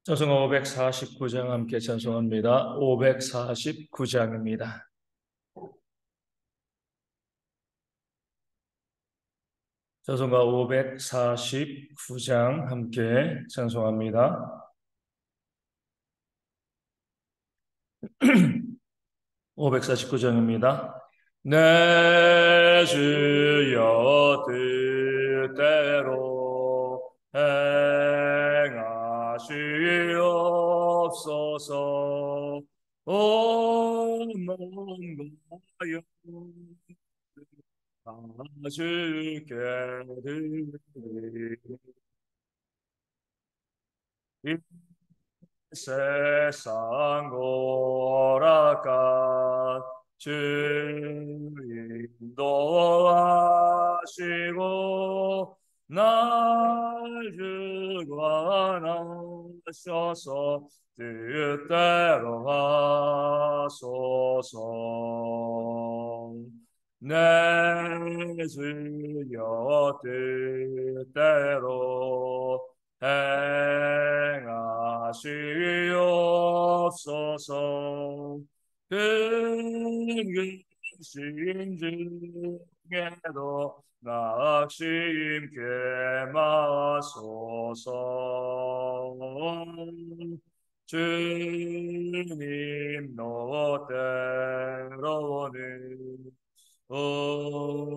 찬송가 549장 함께 찬송합니다. 549장입니다. 찬송가 549장 함께 찬송합니다. 549장입니다. 내 주여 뜻대로 행하시옵소서. 온 몸과 영 다 주께 드리리. 이 세상 오락가 주 인도하시고 날 주관하셔서 뜻대로 하소서. 내 주여 뜻대로 행하시옵소서. 근심 중에도 낙심케 마소서. 주님 노대로는 울기도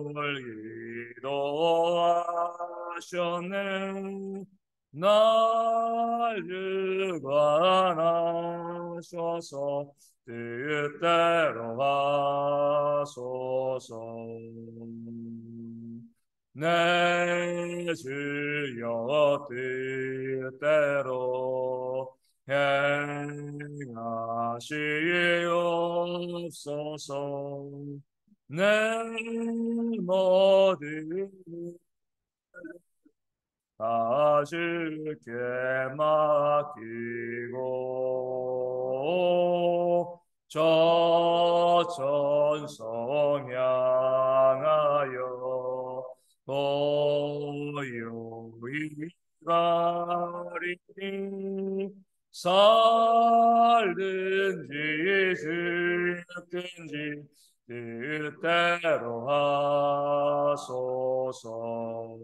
하셨네. 날 주관하셔서 뜻대로 하소서. 내 주여 뜻대로 행하시옵소서. 내 모든 다 주께 맡기고 저 천성 향하여 고요히 가리니 살든지 죽든지 뜻대로 하소서.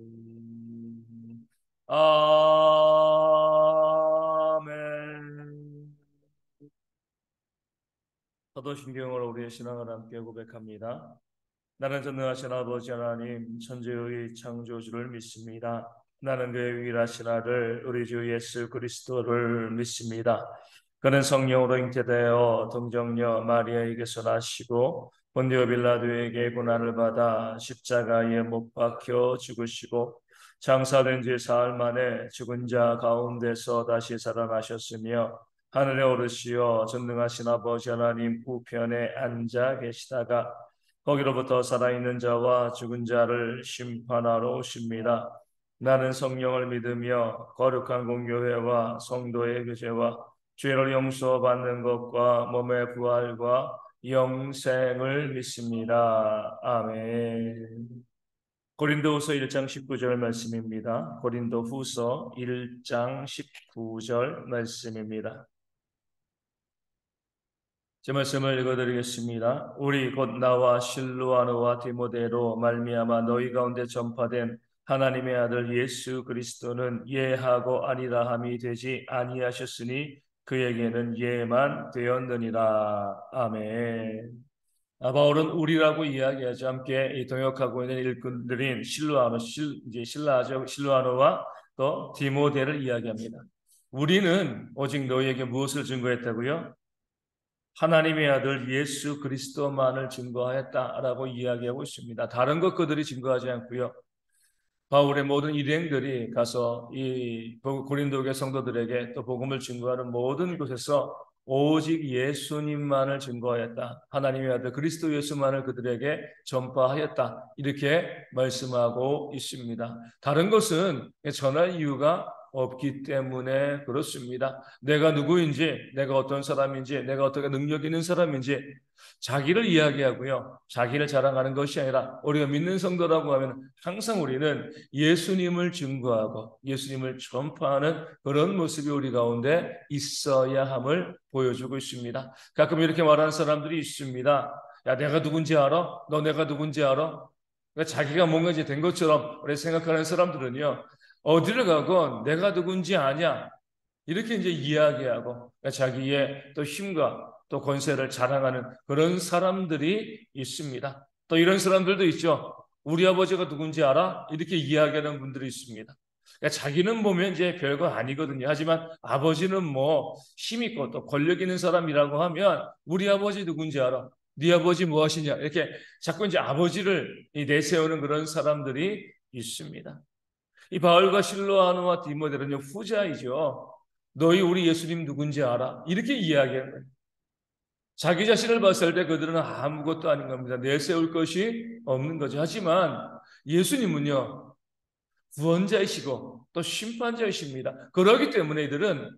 아멘. 사도신경으로 우리의 신앙을 함께 고백합니다. 나는 전능하신 아버지 하나님 천지의 창조주를 믿습니다. 나는 그의 유일하신 아들 우리 주 예수 그리스도를 믿습니다. 그는 성령으로 잉태되어 동정녀 마리아에게서 나시고 본디오 빌라도에게 고난을 받아 십자가에 못 박혀 죽으시고 장사된 지 사흘 만에 죽은 자 가운데서 다시 살아나셨으며 하늘에 오르시어 전능하신 아버지 하나님 우편에 앉아 계시다가 거기로부터 살아있는 자와 죽은 자를 심판하러 오십니다. 나는 성령을 믿으며 거룩한 공교회와 성도의 교제와 죄를 용서받는 것과 몸의 부활과 영생을 믿습니다. 아멘. 고린도후서 1장 19절 말씀입니다. 고린도후서 1장 19절 말씀입니다. 제 말씀을 읽어드리겠습니다. 우리 곧 나와 실루아노와 디모데로 말미암아 너희 가운데 전파된 하나님의 아들 예수 그리스도는 예하고 아니라함이 되지 아니하셨으니 그에게는 예만 되었느니라. 아멘. 바울은 우리라고 이야기하지 함께 동역하고 있는 일꾼들인 실루아노와 또 디모데를 이야기합니다. 우리는 오직 너희에게 무엇을 증거했다고요? 하나님의 아들 예수 그리스도만을 증거하였다라고 이야기하고 있습니다. 다른 것 그들이 증거하지 않고요. 바울의 모든 일행들이 가서 이 고린도교회 성도들에게 또 복음을 증거하는 모든 곳에서 오직 예수님만을 증거하였다. 하나님의 아들 그리스도 예수만을 그들에게 전파하였다. 이렇게 말씀하고 있습니다. 다른 것은 전할 이유가 없기 때문에 그렇습니다. 내가 누구인지, 내가 어떤 사람인지, 내가 어떻게 능력 있는 사람인지 자기를 이야기하고요, 자기를 자랑하는 것이 아니라 우리가 믿는 성도라고 하면 항상 우리는 예수님을 증거하고 예수님을 전파하는 그런 모습이 우리 가운데 있어야 함을 보여주고 있습니다. 가끔 이렇게 말하는 사람들이 있습니다. 야, 내가 누군지 알아? 너 내가 누군지 알아? 그러니까 자기가 뭔가 이제 된 것처럼 우리 생각하는 사람들은요, 어디를 가건 내가 누군지 아냐? 이렇게 이제 이야기하고 그러니까 자기의 또 힘과 또 권세를 자랑하는 그런 사람들이 있습니다. 또 이런 사람들도 있죠. 우리 아버지가 누군지 알아? 이렇게 이야기하는 분들이 있습니다. 그러니까 자기는 보면 이제 별거 아니거든요. 하지만 아버지는 뭐 힘 있고 또 권력 있는 사람이라고 하면 우리 아버지 누군지 알아? 네 아버지 뭐 하시냐? 이렇게 자꾸 이제 아버지를 내세우는 그런 사람들이 있습니다. 이 바울과 실로아노와 디모데는요, 후자이죠. 너희 우리 예수님 누군지 알아? 이렇게 이야기하는 거예요. 자기 자신을 봤을 때 그들은 아무것도 아닌 겁니다. 내세울 것이 없는 거죠. 하지만 예수님은요, 구원자이시고 또 심판자이십니다. 그렇기 때문에 이들은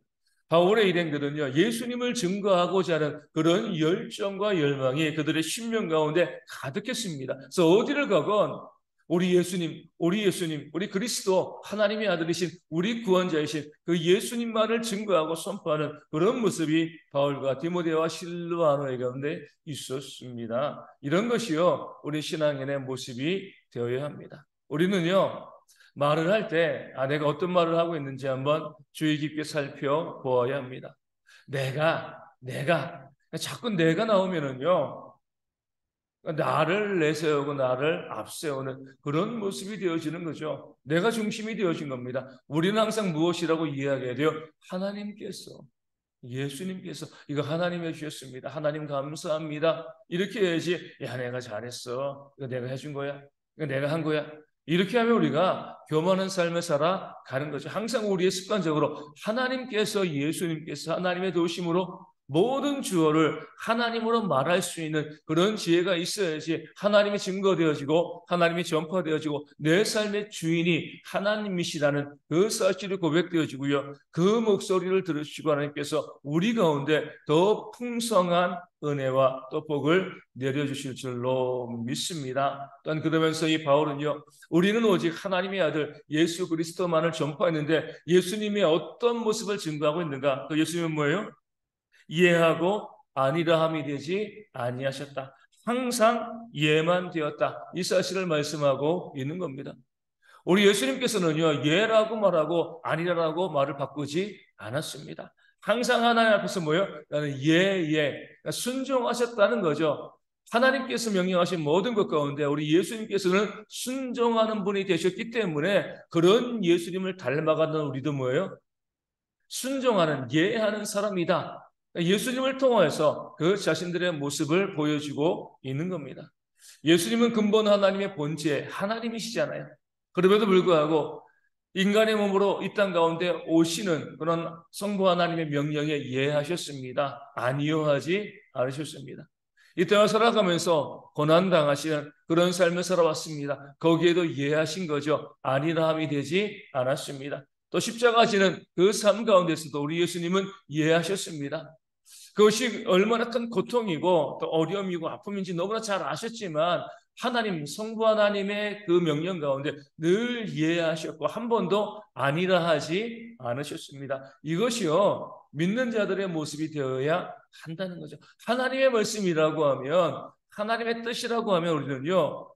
바울의 일행들은요, 예수님을 증거하고자 하는 그런 열정과 열망이 그들의 심령 가운데 가득했습니다. 그래서 어디를 가건 우리 예수님, 우리 예수님, 우리 그리스도 하나님의 아들이신 우리 구원자이신 그 예수님만을 증거하고 선포하는 그런 모습이 바울과 디모데와 실로아노의 가운데 있었습니다. 이런 것이요, 우리 신앙인의 모습이 되어야 합니다. 우리는요, 말을 할 때, 내가 어떤 말을 하고 있는지 한번 주의 깊게 살펴보아야 합니다. 내가, 자꾸 내가 나오면은요, 나를 내세우고 나를 앞세우는 그런 모습이 되어지는 거죠. 내가 중심이 되어진 겁니다. 우리는 항상 무엇이라고 이야기해야 돼요? 하나님께서, 예수님께서 이거 하나님 해주셨습니다. 하나님 감사합니다. 이렇게 해야지. 야, 내가 잘했어. 이거 내가 해준 거야. 이거 내가 한 거야. 이렇게 하면 우리가 교만한 삶을 살아가는 거죠. 항상 우리의 습관적으로 하나님께서, 예수님께서 하나님의 도우심으로 모든 주어를 하나님으로 말할 수 있는 그런 지혜가 있어야지 하나님이 증거되어지고 하나님이 전파되어지고 내 삶의 주인이 하나님이시라는 그 사실이 고백되어지고요. 그 목소리를 들으시고 하나님께서 우리 가운데 더 풍성한 은혜와 또 복을 내려주실 줄로 믿습니다. 또한 그러면서 이 바울은요, 우리는 오직 하나님의 아들 예수 그리스도만을 전파했는데 예수님의 어떤 모습을 증거하고 있는가? 그 예수님은 뭐예요? 예하고 아니라함이 되지 아니하셨다. 항상 예만 되었다. 이 사실을 말씀하고 있는 겁니다. 우리 예수님께서는요, 예라고 말하고 아니라고 말을 바꾸지 않았습니다. 항상 하나님 앞에서 뭐예요? 나는 그러니까 순종하셨다는 거죠. 하나님께서 명령하신 모든 것 가운데 우리 예수님께서는 순종하는 분이 되셨기 때문에 그런 예수님을 닮아가는 우리도 뭐예요? 순종하는, 예하는 사람이다. 예수님을 통해서 그 자신들의 모습을 보여주고 있는 겁니다. 예수님은 근본 하나님의 본체, 하나님이시잖아요. 그럼에도 불구하고 인간의 몸으로 이 땅 가운데 오시는 그런 성부 하나님의 명령에 예하셨습니다. 아니요 하지 않으셨습니다. 이 땅을 살아가면서 고난당하시는 그런 삶을 살아왔습니다. 거기에도 예하신 거죠. 아니라함이 되지 않았습니다. 또 십자가 지는 그 삶 가운데서도 우리 예수님은 예하셨습니다. 그것이 얼마나 큰 고통이고 또 어려움이고 아픔인지 너무나 잘 아셨지만 하나님, 성부 하나님의 그 명령 가운데 늘 이해하셨고 한 번도 아니라 하지 않으셨습니다. 이것이요, 믿는 자들의 모습이 되어야 한다는 거죠. 하나님의 말씀이라고 하면, 하나님의 뜻이라고 하면 우리는요,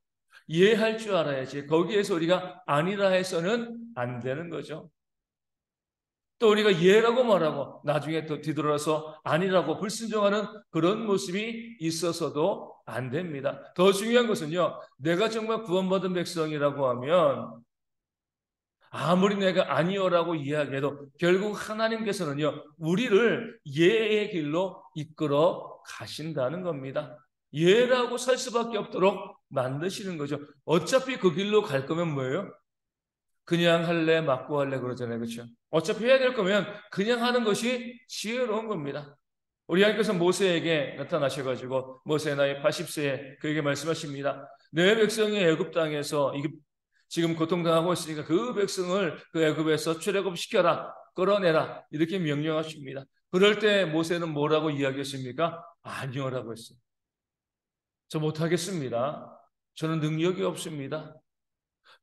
이해할 줄 알아야지. 거기에서 우리가 아니라 해서는 안 되는 거죠. 또 우리가 예라고 말하고 나중에 또 뒤돌아서 아니라고 불순종하는 그런 모습이 있어서도 안 됩니다. 더 중요한 것은요, 내가 정말 구원받은 백성이라고 하면 아무리 내가 아니요라고 이야기해도 결국 하나님께서는요, 우리를 예의 길로 이끌어 가신다는 겁니다. 예라고 살 수밖에 없도록 만드시는 거죠. 어차피 그 길로 갈 거면 뭐예요? 그냥 할래, 맞고 할래 그러잖아요. 그렇죠? 어차피 해야 될 거면 그냥 하는 것이 지혜로운 겁니다. 우리 하나님께서 모세에게 나타나셔가지고 모세 나이 80세에 그에게 말씀하십니다. 내 백성이 애굽 땅에서 지금 고통당하고 있으니까 그 백성을 그 애굽에서 출애굽시켜라, 끌어내라 이렇게 명령하십니다. 그럴 때 모세는 뭐라고 이야기했습니까? 아니요라고 했어요. 저 못하겠습니다. 저는 능력이 없습니다.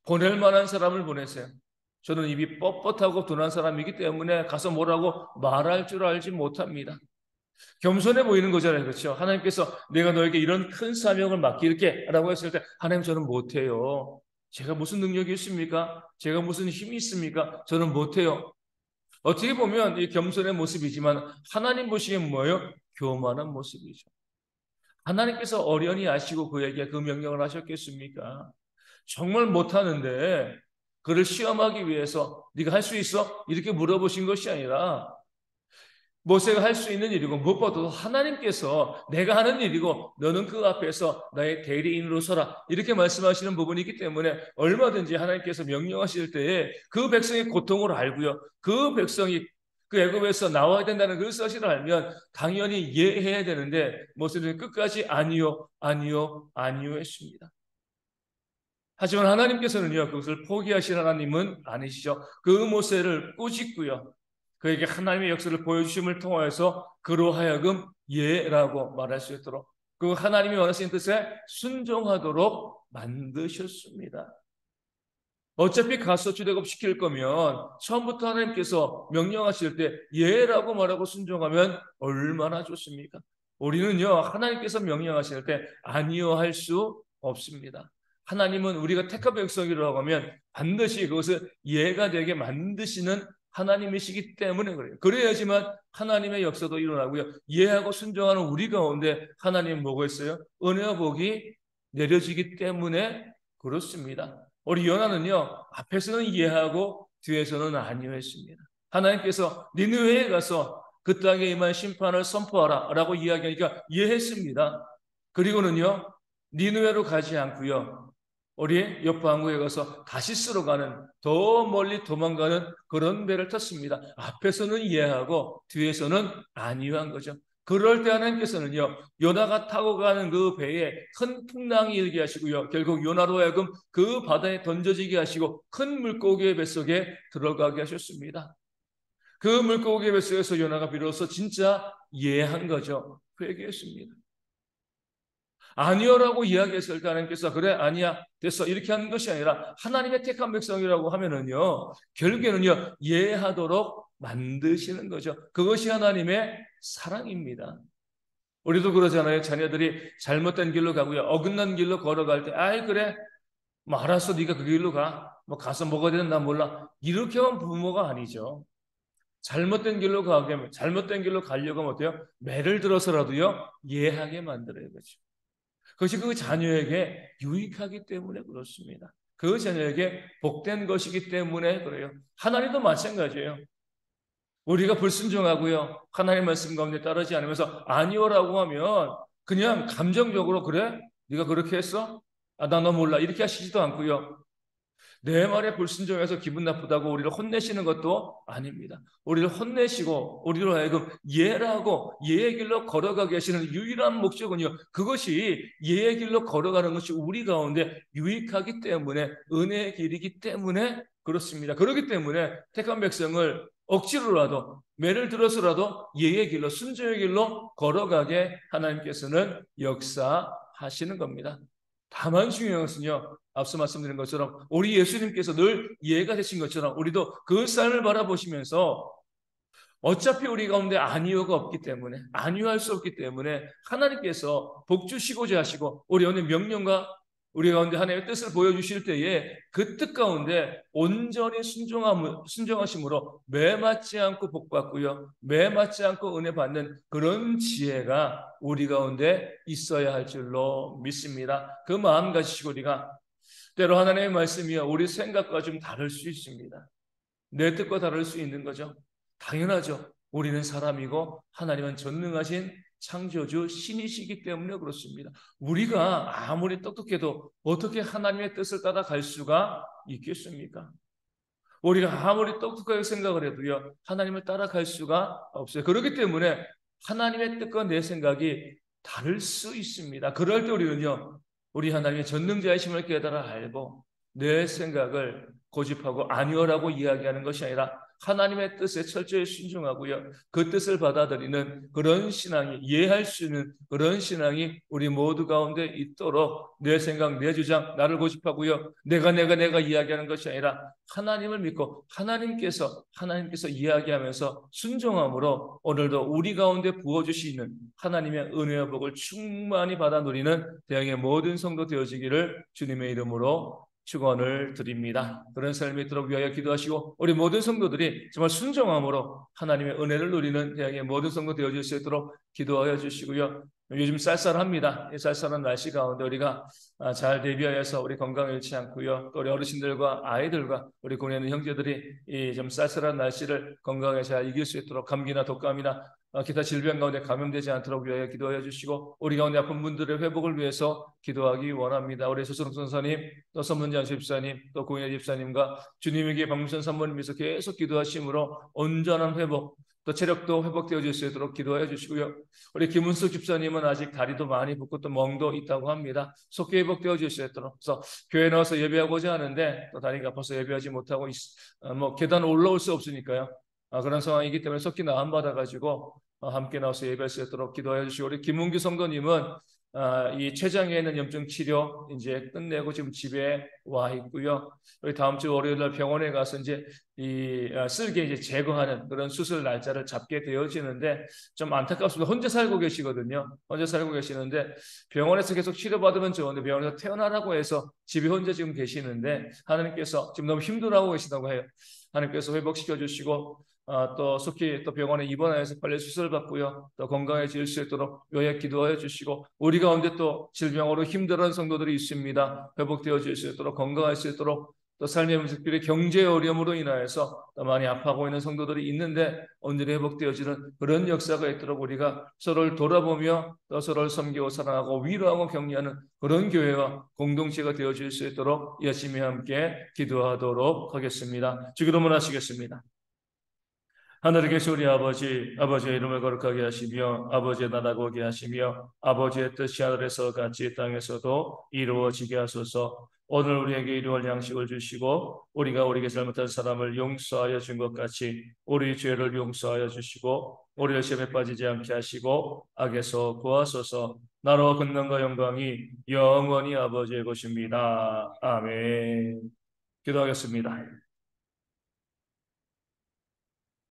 보낼 만한 사람을 보내세요. 저는 입이 뻣뻣하고 둔한 사람이기 때문에 가서 뭐라고 말할 줄 알지 못합니다. 겸손해 보이는 거잖아요. 그렇죠? 하나님께서 내가 너에게 이런 큰 사명을 맡길게 라고 했을 때 하나님 저는 못해요. 제가 무슨 능력이 있습니까? 제가 무슨 힘이 있습니까? 저는 못해요. 어떻게 보면 이 겸손의 모습이지만 하나님 보시기엔 뭐예요? 교만한 모습이죠. 하나님께서 어련히 아시고 그에게 그 명령을 하셨겠습니까? 정말 못하는데 그를 시험하기 위해서 네가 할 수 있어? 이렇게 물어보신 것이 아니라 모세가 할 수 있는 일이고 무엇보다도 하나님께서 내가 하는 일이고 너는 그 앞에서 나의 대리인으로 서라 이렇게 말씀하시는 부분이기 때문에 얼마든지 하나님께서 명령하실 때에 그 백성의 고통을 알고요. 그 백성이 그 애굽에서 나와야 된다는 그 사실을 알면 당연히 이해해야 되는데 모세는 끝까지 아니요 아니요 아니요 했습니다. 하지만 하나님께서는요, 그것을 포기하실 하나님은 아니시죠. 그 모세를 꾸짖고요. 그에게 하나님의 역사를 보여주심을 통하여서 그로 하여금 예라고 말할 수 있도록 그 하나님이 원하시는 뜻에 순종하도록 만드셨습니다. 어차피 가서 출애굽시킬 거면 처음부터 하나님께서 명령하실 때 예라고 말하고 순종하면 얼마나 좋습니까? 우리는요, 하나님께서 명령하실 때 아니요 할 수 없습니다. 하나님은 우리가 택한 백성이라고 하면 반드시 그것을 예가 되게 만드시는 하나님이시기 때문에 그래요. 그래야지만 하나님의 역사도 일어나고요. 예하고 순종하는 우리 가운데 하나님 뭐가 있어요? 은혜와 복이 내려지기 때문에 그렇습니다. 우리 요나는요, 앞에서는 이해하고 뒤에서는 아니요 했습니다. 하나님께서 니느웨에 가서 그 땅에 임한 심판을 선포하라 라고 이야기하니까 이해했습니다. 그리고는요, 니느웨로 가지 않고요, 우리 옆 항구에 가서 다시스로 가는 더 멀리 도망가는 그런 배를 탔습니다. 앞에서는 이해하고 뒤에서는 아니요 한 거죠. 그럴 때 하나님께서는요, 요나가 타고 가는 그 배에 큰 풍랑이 일게 하시고요, 결국 요나로 하여금 그 바다에 던져지게 하시고 큰 물고기의 뱃속에 들어가게 하셨습니다. 그 물고기의 뱃속에서 요나가 비로소 진짜 이해한 거죠. 회개했습니다. 아니요라고 이야기했을 때 하나님께서 그래 아니야 됐어 이렇게 하는 것이 아니라 하나님의 택한 백성이라고 하면은요, 결국에는요 이해하도록 만드시는 거죠. 그것이 하나님의 사랑입니다. 우리도 그러잖아요. 자녀들이 잘못된 길로 가고요, 어긋난 길로 걸어갈 때 아이 그래 뭐 알았어 네가 그 길로 가, 뭐 가서 뭐가 되는 난 몰라, 이렇게 하면 부모가 아니죠. 잘못된 길로 가게, 잘못된 길로 가려고 하면 어때요? 매를 들어서라도요 이해하게 만들어야 되죠. 그것이 그 자녀에게 유익하기 때문에 그렇습니다. 그 자녀에게 복된 것이기 때문에 그래요. 하나님도 마찬가지예요. 우리가 불순종하고요, 하나님 말씀 가운데 따르지 않으면서 아니오라고 하면 그냥 감정적으로 그래? 네가 그렇게 했어? 아, 나 너 몰라 이렇게 하시지도 않고요, 내 말에 불순종해서 기분 나쁘다고 우리를 혼내시는 것도 아닙니다. 우리를 혼내시고 우리로 하여금 예라고 예의 길로 걸어가게 하시는 유일한 목적은요, 그것이 예의 길로 걸어가는 것이 우리 가운데 유익하기 때문에, 은혜의 길이기 때문에 그렇습니다. 그렇기 때문에 택한 백성을 억지로라도 매를 들어서라도 예의 길로 순종의 길로 걸어가게 하나님께서는 역사하시는 겁니다. 다만 중요한 것은요, 앞서 말씀드린 것처럼 우리 예수님께서 늘 이해가 되신 것처럼 우리도 그 삶을 바라보시면서 어차피 우리 가운데 아니요가 없기 때문에, 아니요할 수 없기 때문에 하나님께서 복 주시고자 하시고 우리 가운데 명령과 우리 가운데 하나님의 뜻을 보여주실 때에 그 뜻 가운데 온전히 순종하심으로 매맞지 않고 복받고요, 매맞지 않고 은혜 받는 그런 지혜가 우리 가운데 있어야 할 줄로 믿습니다. 그 마음 가지시고 우리가 때로 하나님의 말씀이요, 우리 생각과 좀 다를 수 있습니다. 내 뜻과 다를 수 있는 거죠. 당연하죠. 우리는 사람이고 하나님은 전능하신 창조주 신이시기 때문에 그렇습니다. 우리가 아무리 똑똑해도 어떻게 하나님의 뜻을 따라갈 수가 있겠습니까? 우리가 아무리 똑똑하게 생각을 해도요, 하나님을 따라갈 수가 없어요. 그렇기 때문에 하나님의 뜻과 내 생각이 다를 수 있습니다. 그럴 때 우리는요, 우리 하나님의 전능자이심을 깨달아 알고 내 생각을 고집하고 아니오라고 이야기하는 것이 아니라 하나님의 뜻에 철저히 순종하고요. 그 뜻을 받아들이는 그런 신앙이, 이해할 수 있는 그런 신앙이 우리 모두 가운데 있도록 내 생각, 내 주장, 나를 고집하고요. 내가 이야기하는 것이 아니라 하나님을 믿고 하나님께서 이야기하면서 순종함으로 오늘도 우리 가운데 부어주시는 하나님의 은혜와 복을 충만히 받아 누리는 대형의 모든 성도 되어지기를 주님의 이름으로 축원을 드립니다. 그런 삶이 있도록 위하여 기도하시고 우리 모든 성도들이 정말 순종함으로 하나님의 은혜를 누리는 대학의 모든 성도 되어질 수 있도록 기도하여 주시고요. 요즘 쌀쌀합니다. 이 쌀쌀한 날씨 가운데 우리가 잘 대비하여서 우리 건강 잃지 않고요. 또 우리 어르신들과 아이들과 우리 군에 있는 형제들이 이 좀 쌀쌀한 날씨를 건강하게 잘 이길 수 있도록 감기나 독감이나 기타 질병 가운데 감염되지 않도록 위하여 기도해 주시고 우리 가운데 아픈 분들의 회복을 위해서 기도하기 원합니다. 우리 소수롱 선사님, 또 선문장 집사님, 또 고인의 집사님과 주님에게 박문선 산모님께서 계속 기도하심으로 온전한 회복, 또 체력도 회복되어질 수 있도록 기도해 주시고요. 우리 김은숙 집사님은 아직 다리도 많이 붓고 또 멍도 있다고 합니다. 속히 회복되어질 수 있도록. 그래서 교회 나와서 예배하고자 하는데 또 다리가 아파서 예배하지 못하고 계단 올라올 수 없으니까요. 그런 상황이기 때문에 속히 나음 받아가지고 함께 나와서 예배할 수 있도록 기도해 주시고 우리 김문규 성도님은 이 췌장에 있는 염증 치료 이제 끝내고 지금 집에 와 있고요. 우리 다음 주 월요일 날 병원에 가서 이제 이 쓸개 이제 제거하는 그런 수술 날짜를 잡게 되어지는데 좀 안타깝습니다. 혼자 살고 계시거든요. 혼자 살고 계시는데 병원에서 계속 치료받으면 좋은데 병원에서 퇴원하라고 해서 집에 혼자 지금 계시는데 하나님께서 지금 너무 힘들어하고 계시다고 해요. 하나님께서 회복시켜 주시고 또 속히 또 병원에 입원해서 빨리 수술 받고요. 또 건강해질 수 있도록 요약 기도해 주시고 우리 가운데 또 질병으로 힘들어하는 성도들이 있습니다. 회복되어질 수 있도록 건강할 수 있도록 또 삶의 문제들이 경제 어려움으로 인하여서 또 많이 아파하고 있는 성도들이 있는데 온전히 회복되어지는 그런 역사가 있도록 우리가 서로를 돌아보며 또 서로를 섬기고 사랑하고 위로하고 격려하는 그런 교회와 공동체가 되어질 수 있도록 열심히 함께 기도하도록 하겠습니다. 주기도문 하시겠습니다. 하늘에 계신 우리 아버지, 아버지의 이름을 거룩하게 하시며 아버지의 나라가 오게 하시며 아버지의 뜻이 하늘에서 같이 땅에서도 이루어지게 하소서. 오늘 우리에게 일용할 양식을 주시고 우리가 우리에게 잘못한 사람을 용서하여 준 것 같이 우리 죄를 용서하여 주시고 우리를 시험에 빠지지 않게 하시고 악에서 구하소서. 나라와 권능과 영광이 영원히 아버지의 것입니다. 아멘. 기도하겠습니다.